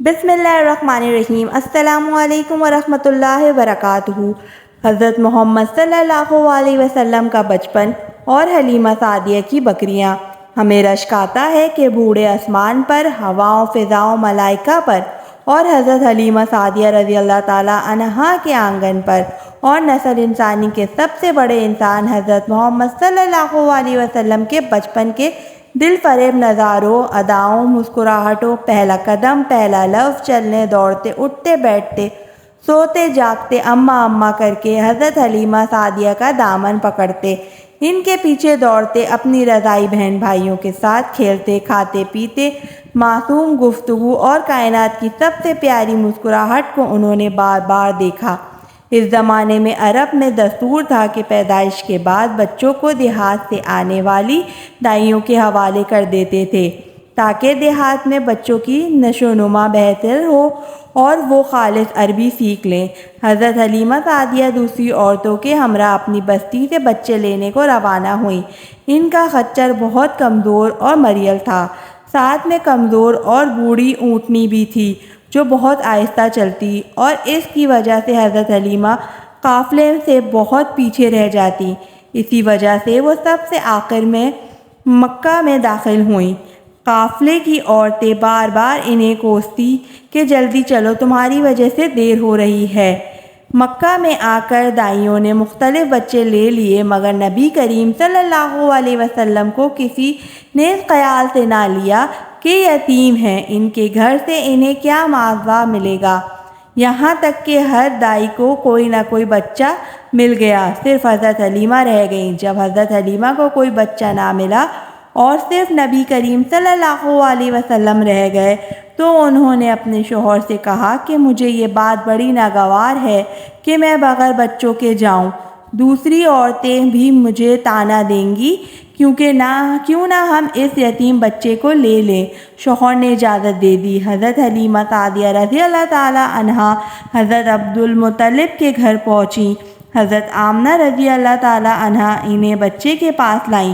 بسم اللہ الرحمن الرحیم۔ السلام علیکم ورحمۃ اللہ وبرکاتہ۔ حضرت محمد صلی اللہ علیہ وسلم کا بچپن اور حلیمہ سعدیہ کی بکریاں۔ ہمیں رشک آتا ہے کہ بوڑھے آسمان پر، ہواؤں، فضاؤں، ملائکہ پر اور حضرت حلیمہ سعدیہ رضی اللہ تعالی عنہا کے آنگن پر اور نسل انسانی کے سب سے بڑے انسان حضرت محمد صلی اللہ علیہ وسلم کے بچپن کے دل فریب نظاروں، اداؤں، مسکراہٹوں، پہلا قدم، پہلا لفظ، چلنے دوڑتے، اٹھتے بیٹھتے، سوتے جاگتے، اماں اماں کر کے حضرت حلیمہ سعدیہ کا دامن پکڑتے، ان کے پیچھے دوڑتے، اپنی رضائی بہن بھائیوں کے ساتھ کھیلتے، کھاتے پیتے، معصوم گفتگو اور کائنات کی سب سے پیاری مسکراہٹ کو انہوں نے بار بار دیکھا۔ اس زمانے میں عرب میں دستور تھا کہ پیدائش کے بعد بچوں کو دیہات سے آنے والی دائیوں کے حوالے کر دیتے تھے تاکہ دیہات میں بچوں کی نشو و نما بہتر ہو اور وہ خالص عربی سیکھ لیں۔ حضرت حلیمہ سعدیہ دوسری عورتوں کے ہمراہ اپنی بستی سے بچے لینے کو روانہ ہوئیں۔ ان کا خچر بہت کمزور اور مریل تھا، ساتھ میں کمزور اور بوڑھی اونٹنی بھی تھی جو بہت آہستہ چلتی، اور اس کی وجہ سے حضرت حلیمہ قافلے سے بہت پیچھے رہ جاتی۔ اسی وجہ سے وہ سب سے آخر میں مکہ میں داخل ہوئیں۔ قافلے کی عورتیں بار بار انہیں کوستی کہ جلدی چلو، تمہاری وجہ سے دیر ہو رہی ہے۔ مکہ میں آ کر دائیوں نے مختلف بچے لے لیے، مگر نبی کریم صلی اللہ علیہ وسلم کو کسی نے اس خیال سے نہ لیا کہ یتیم ہیں، ان کے گھر سے انہیں کیا معاوضہ ملے گا۔ یہاں تک کہ ہر دائی کو کوئی نہ کوئی بچہ مل گیا، صرف حضرت حلیمہ رہ گئیں۔ جب حضرت حلیمہ کو کوئی بچہ نہ ملا اور صرف نبی کریم صلی اللہ علیہ وسلم رہ گئے تو انہوں نے اپنے شوہر سے کہا کہ مجھے یہ بات بڑی ناگوار ہے کہ میں بغیر بچوں کے جاؤں، دوسری عورتیں بھی مجھے طعنہ دیں گی، کیوں نہ ہم اس یتیم بچے کو لے لیں۔ شوہر نے اجازت دے دی۔ حضرت حلیمہ سعدیہ رضی اللہ تعالی عنہا حضرت عبدالمطلب کے گھر پہنچیں۔ حضرت آمنہ رضی اللہ تعالی عنہا انہیں بچے کے پاس لائیں۔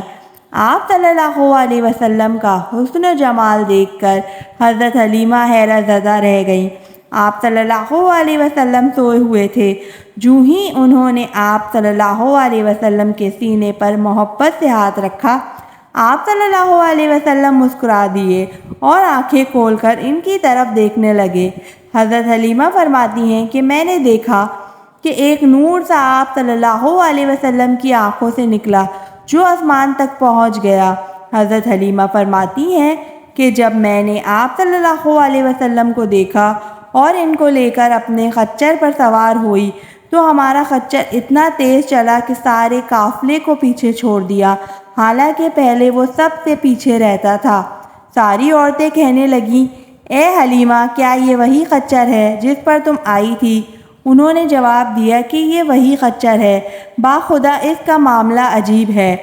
آپ صلی اللہ علیہ وسلم کا حسن و جمال دیکھ کر حضرت حلیمہ حیرت زدہ رہ گئیں۔ آپ صلی اللہ علیہ وسلم سوئے ہوئے تھے۔ جو ہی انہوں نے آپ صلی اللہ علیہ وسلم کے سینے پر محبت سے ہاتھ رکھا، آپ صلی اللہ علیہ وسلم مسکرا دیے اور آنکھیں کھول کر ان کی طرف دیکھنے لگے۔ حضرت حلیمہ فرماتی ہیں کہ میں نے دیکھا کہ ایک نور سا آپ صلی اللہ علیہ وسلم کی آنکھوں سے نکلا جو آسمان تک پہنچ گیا۔ حضرت حلیمہ فرماتی ہیں کہ جب میں نے آپ صلی اللہ علیہ وسلم کو دیکھا اور ان کو لے کر اپنے خچر پر سوار ہوئی تو ہمارا خچر اتنا تیز چلا کہ سارے قافلے کو پیچھے چھوڑ دیا، حالانکہ پہلے وہ سب سے پیچھے رہتا تھا۔ ساری عورتیں کہنے لگیں، اے حلیمہ، کیا یہ وہی خچر ہے جس پر تم آئی تھی؟ انہوں نے جواب دیا کہ یہ وہی خچر ہے، باخدا اس کا معاملہ عجیب ہے۔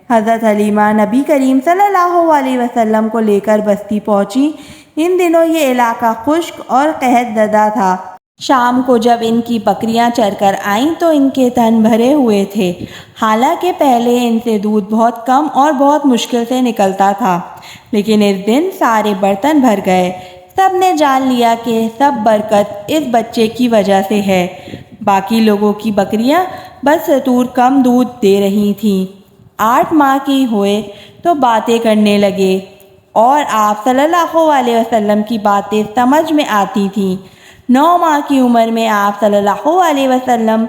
حضرت حلیمہ نبی کریم صلی اللہ علیہ وسلم کو لے کر بستی پہنچی۔ ان دنوں یہ علاقہ خشک اور قحط زدہ تھا۔ شام کو جب ان کی بکریاں چر کر آئیں تو ان کے تن بھرے ہوئے تھے، حالانکہ پہلے ان سے دودھ بہت کم اور بہت مشکل سے نکلتا تھا، لیکن اس دن سارے برتن بھر گئے۔ سب نے جان لیا کہ سب برکت اس بچے کی وجہ سے ہے۔ باقی لوگوں کی بکریاں بدستور کم دودھ دے رہی تھیں۔ 8 ماہ کی ہوئے تو باتیں کرنے لگے اور آپ صلی اللہ علیہ وسلم کی باتیں سمجھ میں آتی تھیں۔ 9 ماہ کی عمر میں آپ صلی اللہ علیہ وسلم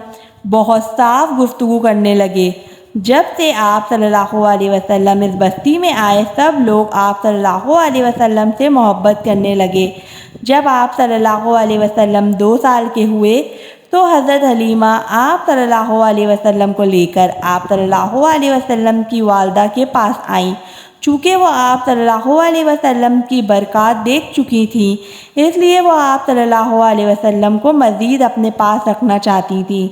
بہت صاف گفتگو کرنے لگے۔ جب سے آپ صلی اللہ علیہ وسلم اس بستی میں آئے، سب لوگ آپ صلی اللہ علیہ وسلم سے محبت کرنے لگے۔ جب آپ صلی اللہ علیہ وسلم 2 سال کے ہوئے تو حضرت حلیمہ آپ صلی اللہ علیہ وسلم کو لے کر آپ صلی اللہ علیہ وسلم کی والدہ کے پاس آئیں۔ چونکہ وہ آپ صلی اللہ علیہ وسلم کی برکات دیکھ چکی تھیں، اس لیے وہ آپ صلی اللہ علیہ وسلم کو مزید اپنے پاس رکھنا چاہتی تھیں،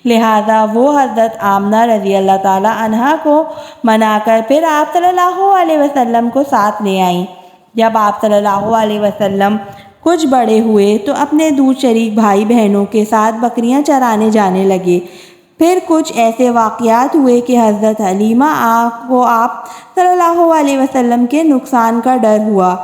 لہٰذا وہ حضرت آمنہ رضی اللہ تعالی عنہا کو منا کر پھر آپ صلی اللہ علیہ وسلم کو ساتھ لے آئیں۔ جب آپ صلی اللہ علیہ وسلم کچھ بڑے ہوئے تو اپنے دور شریک بھائی بہنوں کے ساتھ بکریاں چرانے جانے لگے۔ پھر کچھ ایسے واقعات ہوئے کہ حضرت حلیمہ کو آپ صلی اللہ علیہ وسلم کے نقصان کا ڈر ہوا۔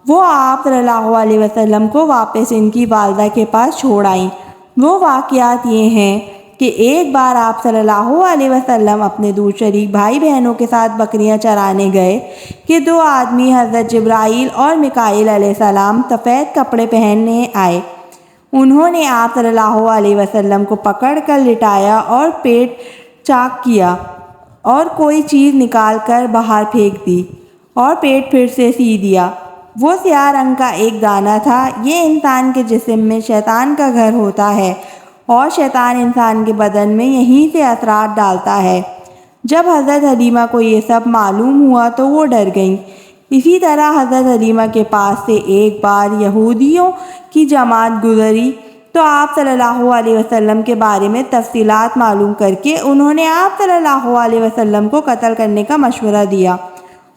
وہ آپ صلی اللہ علیہ وسلم کو واپس ان کی والدہ کے پاس چھوڑ آئیں۔ وہ واقعات یہ ہیں کہ ایک بار آپ صلی اللہ علیہ وسلم اپنے دور شریک بھائی بہنوں کے ساتھ بکریاں چرانے گئے کہ دو آدمی حضرت جبرائیل اور میکائیل علیہ السلام سفید کپڑے پہننے آئے۔ انہوں نے آپ صلی اللہ علیہ وسلم کو پکڑ کر لٹایا اور پیٹ چاک کیا اور کوئی چیز نکال کر باہر پھینک دی اور پیٹ پھر سے سی دیا۔ وہ سیاہ رنگ کا ایک دانہ تھا۔ یہ انسان کے جسم میں شیطان کا گھر ہوتا ہے اور شیطان انسان کے بدن میں یہیں سے اثرات ڈالتا ہے۔ جب حضرت حلیمہ کو یہ سب معلوم ہوا تو وہ ڈر گئیں۔ اسی طرح حضرت حلیمہ کے پاس سے ایک بار یہودیوں کی جماعت گزری تو آپ صلی اللہ علیہ وسلم کے بارے میں تفصیلات معلوم کر کے انہوں نے آپ صلی اللہ علیہ وسلم کو قتل کرنے کا مشورہ دیا۔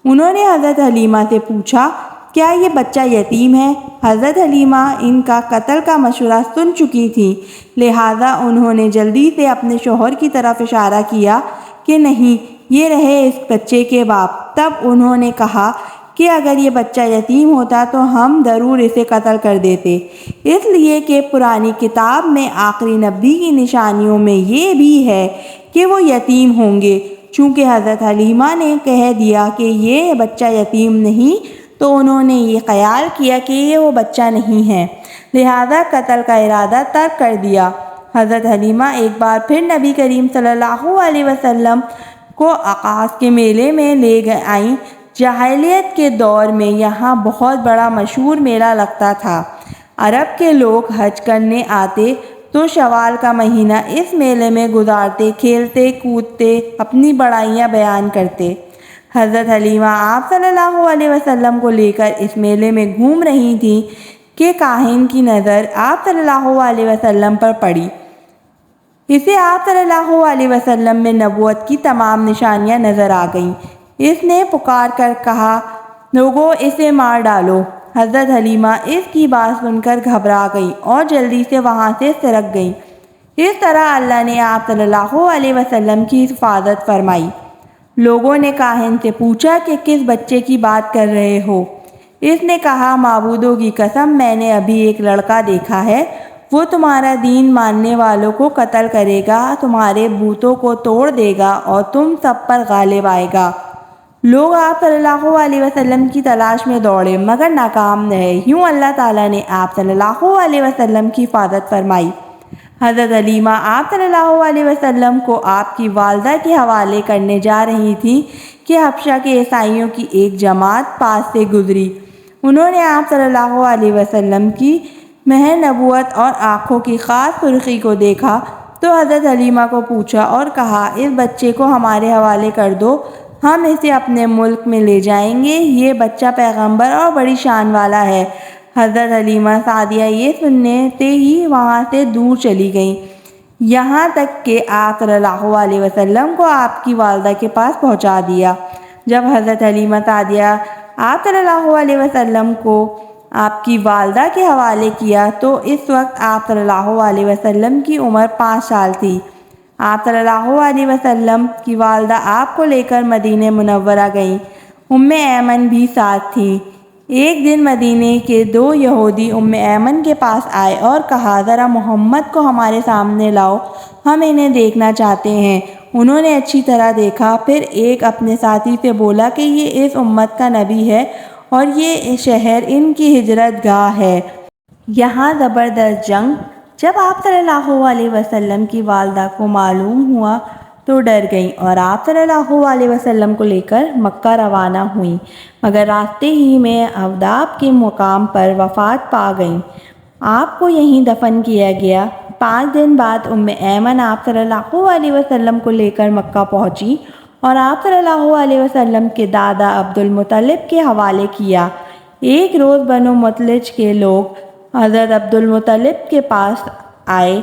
انہوں نے حضرت حلیمہ سے پوچھا، کیا یہ بچہ یتیم ہے؟ حضرت حلیمہ ان کا قتل کا مشورہ سن چکی تھیں، لہٰذا انہوں نے جلدی سے اپنے شوہر کی طرف اشارہ کیا کہ نہیں، یہ رہے اس بچے کے باپ۔ تب انہوں نے کہا کہ اگر یہ بچہ یتیم ہوتا تو ہم ضرور اسے قتل کر دیتے، اس لیے کہ پرانی کتاب میں آخری نبی کی نشانیوں میں یہ بھی ہے کہ وہ یتیم ہوں گے۔ چونکہ حضرت حلیمہ نے کہہ دیا کہ یہ بچہ یتیم نہیں، تو انہوں نے یہ خیال کیا کہ یہ وہ بچہ نہیں ہے، لہذا قتل کا ارادہ ترک کر دیا۔ حضرت حلیمہ ایک بار پھر نبی کریم صلی اللہ علیہ وسلم کو عکاص کے میلے میں لے آئیں۔ جاہلیت کے دور میں یہاں بہت بڑا مشہور میلہ لگتا تھا۔ عرب کے لوگ حج کرنے آتے تو شوال کا مہینہ اس میلے میں گزارتے، کھیلتے کودتے، اپنی بڑائیاں بیان کرتے۔ حضرت حلیمہ آپ صلی اللہ علیہ وسلم کو لے کر اس میلے میں گھوم رہی تھیں کہ کاہن کی نظر آپ صلی اللہ علیہ وسلم پر پڑی۔ اسے آپ صلی اللہ علیہ وسلم میں نبوت کی تمام نشانیاں نظر آ گئیں۔ اس نے پکار کر کہا، لوگو اسے مار ڈالو۔ حضرت حلیمہ اس کی بات سن کر گھبرا گئیں اور جلدی سے وہاں سے سرک گئیں۔ اس طرح اللہ نے آپ صلی اللہ علیہ وسلم کی حفاظت فرمائی۔ لوگوں نے کاہن سے پوچھا کہ کس بچے کی بات کر رہے ہو؟ اس نے کہا، معبودوں کی قسم، میں نے ابھی ایک لڑکا دیکھا ہے، وہ تمہارا دین ماننے والوں کو قتل کرے گا، تمہارے بتوں کو توڑ دے گا اور تم سب پر غالب آئے گا۔ لوگ آپ صلی اللہ علیہ وسلم کی تلاش میں دوڑے مگر ناکام رہے۔ یوں اللہ تعالیٰ نے آپ صلی اللہ علیہ وسلم کی حفاظت فرمائی۔ حضرت حلیمہ آپ صلی اللہ علیہ وسلم کو آپ کی والدہ کے حوالے کرنے جا رہی تھیں کہ حبشہ کے عیسائیوں کی ایک جماعت پاس سے گزری۔ انہوں نے آپ صلی اللہ علیہ وسلم کی مہر نبوت اور آنکھوں کی خاص سرخی کو دیکھا تو حضرت حلیمہ کو پوچھا اور کہا، اس بچے کو ہمارے حوالے کر دو، ہم اسے اپنے ملک میں لے جائیں گے، یہ بچہ پیغمبر اور بڑی شان والا ہے۔ حضرت حلیمہ سعدیہ یہ سنتے ہی وہاں سے دور چلی گئیں، یہاں تک کہ آپ صلی اللہ علیہ وسلم کو آپ کی والدہ کے پاس پہنچا دیا۔ جب حضرت حلیمہ سعدیہ آپ صلی اللہ علیہ وسلم کو آپ کی والدہ کے حوالے کیا تو اس وقت آپ صلی اللہ علیہ وسلم کی عمر 5 سال تھی۔ آپ صلی اللہ علیہ وسلم کی والدہ آپ کو لے کر مدینہ منورہ گئیں۔ ایمن بھی ساتھ تھیں۔ ایک دن مدینے کے 2 یہودی ایمن کے پاس آئے اور کہا، ذرا محمد کو ہمارے سامنے لاؤ، ہم انہیں دیکھنا چاہتے ہیں۔ انہوں نے اچھی طرح دیکھا، پھر ایک اپنے ساتھی سے بولا کہ یہ اس امت کا نبی ہے اور یہ شہر ان کی ہجرت گاہ ہے۔ یہاں زبردست جنگ۔ جب آپ صلی اللہ علیہ وسلم کی والدہ کو معلوم ہوا تو ڈر گئیں اور آپ صلی اللہ علیہ وسلم کو لے کر مکہ روانہ ہوئیں، مگر راستے ہی میں اوداب کے مقام پر وفات پا گئیں۔ آپ کو یہیں دفن کیا گیا۔ 5 دن بعد ایمن آپ صلی اللہ علیہ وسلم کو لے کر مکہ پہنچی اور آپ صلی اللہ علیہ وسلم کے دادا عبد المطلب کے حوالے کیا۔ ایک روز بنو مطلج کے لوگ حضرت عبد المطلب کے پاس آئے۔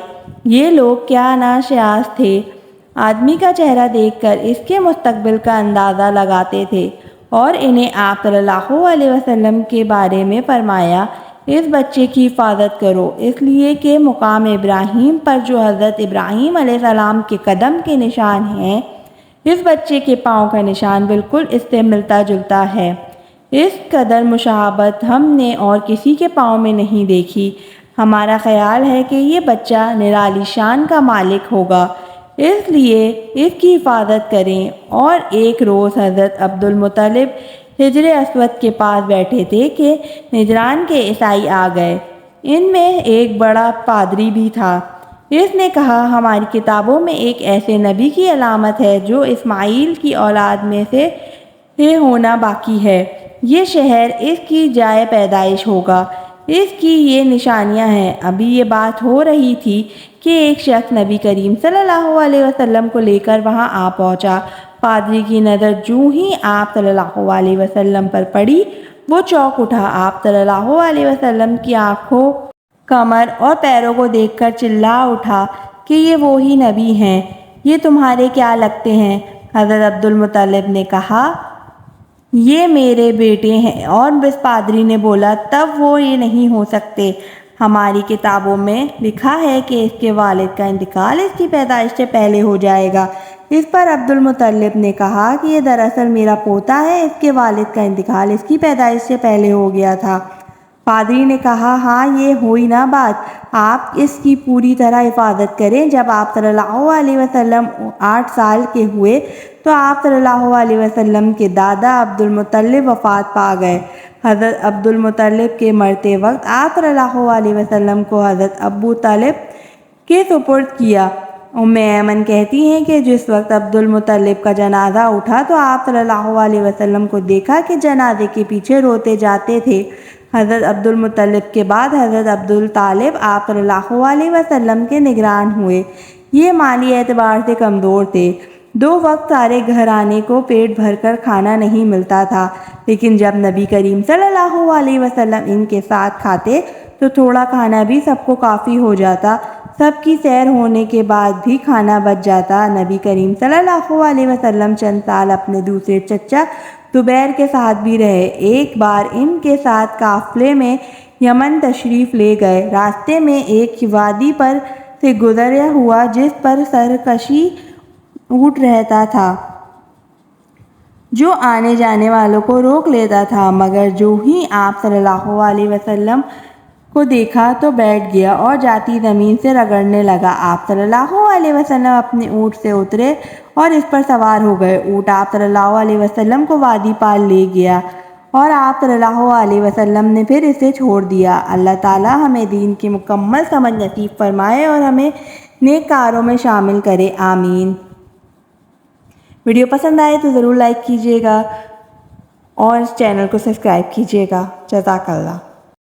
یہ لوگ کیا ناشیاس تھے، آدمی کا چہرہ دیکھ کر اس کے مستقبل کا اندازہ لگاتے تھے اور انہیں آپ صلی اللہ علیہ وسلم کے بارے میں فرمایا، اس بچے کی حفاظت کرو، اس لیے کہ مقام ابراہیم پر جو حضرت ابراہیم علیہ السلام کے قدم کے نشان ہیں، اس بچے کے پاؤں کا نشان بالکل اس سے ملتا جلتا ہے۔ اس قدر مشابہت ہم نے اور کسی کے پاؤں میں نہیں دیکھی۔ ہمارا خیال ہے کہ یہ بچہ نرالی شان کا مالک ہوگا، اس لیے اس کی حفاظت کریں۔ اور ایک روز حضرت عبدالمطلب حجر اسود کے پاس بیٹھے تھے کہ نجران کے عیسائی آ گئے۔ ان میں ایک بڑا پادری بھی تھا۔ اس نے کہا، ہماری کتابوں میں ایک ایسے نبی کی علامت ہے جو اسماعیل کی اولاد میں سے ہونا باقی ہے۔ یہ شہر اس کی جائے پیدائش ہوگا، اس کی یہ نشانیاں ہیں۔ ابھی یہ بات ہو رہی تھی کہ ایک شخص نبی کریم صلی اللہ علیہ وسلم کو لے کر وہاں آ پہنچا۔ پادری کی نظر جوں ہی آپ صلی اللہ علیہ وسلم پر پڑی، وہ چونک اٹھا۔ آپ صلی اللہ علیہ وسلم کی آنکھوں، کمر اور پیروں کو دیکھ کر چلا اٹھا کہ یہ وہی نبی ہیں۔ یہ تمہارے کیا لگتے ہیں؟ حضرت عبدالمطلب نے کہا، یہ میرے بیٹے ہیں۔ اور اس پادری نے بولا، تب وہ یہ نہیں ہو سکتے، ہماری کتابوں میں لکھا ہے کہ اس کے والد کا انتقال اس کی پیدائش سے پہلے ہو جائے گا۔ اس پر عبدالمطلب نے کہا کہ یہ دراصل میرا پوتا ہے، اس کے والد کا انتقال اس کی پیدائش سے پہلے ہو گیا تھا۔ پادری نے کہا، ہاں یہ ہوئی نا بات، آپ اس کی پوری طرح حفاظت کریں۔ جب آپ صلی اللہ علیہ وسلم 8 سال کے ہوئے تو آپ صلی اللہ علیہ وسلم کے دادا عبدالمطلب وفات پا گئے۔ حضرت عبدالمطلب کے مرتے وقت آپ صلی اللہ علیہ وسلم کو حضرت ابو طالب کے سپرد کیا۔ ام ایمن کہتی ہیں کہ جس وقت عبدالمطلب کا جنازہ اٹھا تو آپ صلی اللہ علیہ وسلم کو دیکھا کہ جنازے کے پیچھے روتے جاتے تھے۔ حضرت عبدالمطلب کے بعد حضرت عبدالطالب آپ صلی اللہ علیہ وسلم کے نگران ہوئے۔ یہ مالی اعتبار سے کمزور تھے، 2 وقت سارے گھرانے کو پیٹ بھر کر کھانا نہیں ملتا تھا، لیکن جب نبی کریم صلی اللہ علیہ وسلم ان کے ساتھ کھاتے تو تھوڑا کھانا بھی سب کو کافی ہو جاتا، سب کی سیر ہونے کے بعد بھی کھانا بچ جاتا۔ نبی کریم صلی اللہ علیہ وسلم چند سال اپنے دوسرے چچا زبیر کے ساتھ بھی رہے۔ ایک بار ان کے ساتھ قافلے میں یمن تشریف لے گئے۔ راستے میں ایک وادی پر سے گزرا ہوا جس پر سرکشی اونٹ رہتا تھا، جو آنے جانے والوں کو روک لیتا تھا، مگر جو ہی آپ صلی اللہ علیہ وسلم کو دیکھا تو بیٹھ گیا اور جاتی زمین سے رگڑنے لگا۔ آپ صلی اللہ علیہ وسلم اپنے اونٹ سے اترے اور اس پر سوار ہو گئے۔ اونٹ آپ صلی اللہ علیہ وسلم کو وادی پار لے گیا اور آپ صلی اللہ علیہ وسلم نے پھر اسے چھوڑ دیا۔ اللہ تعالی ہمیں دین کی مکمل سمجھ نصیب فرمائے اور ہمیں نیک کاروں میں شامل کرے، آمین۔ ویڈیو پسند آئے تو ضرور لائک کیجیے گا اور چینل کو سبسکرائب کیجیے گا۔ جزاک اللہ۔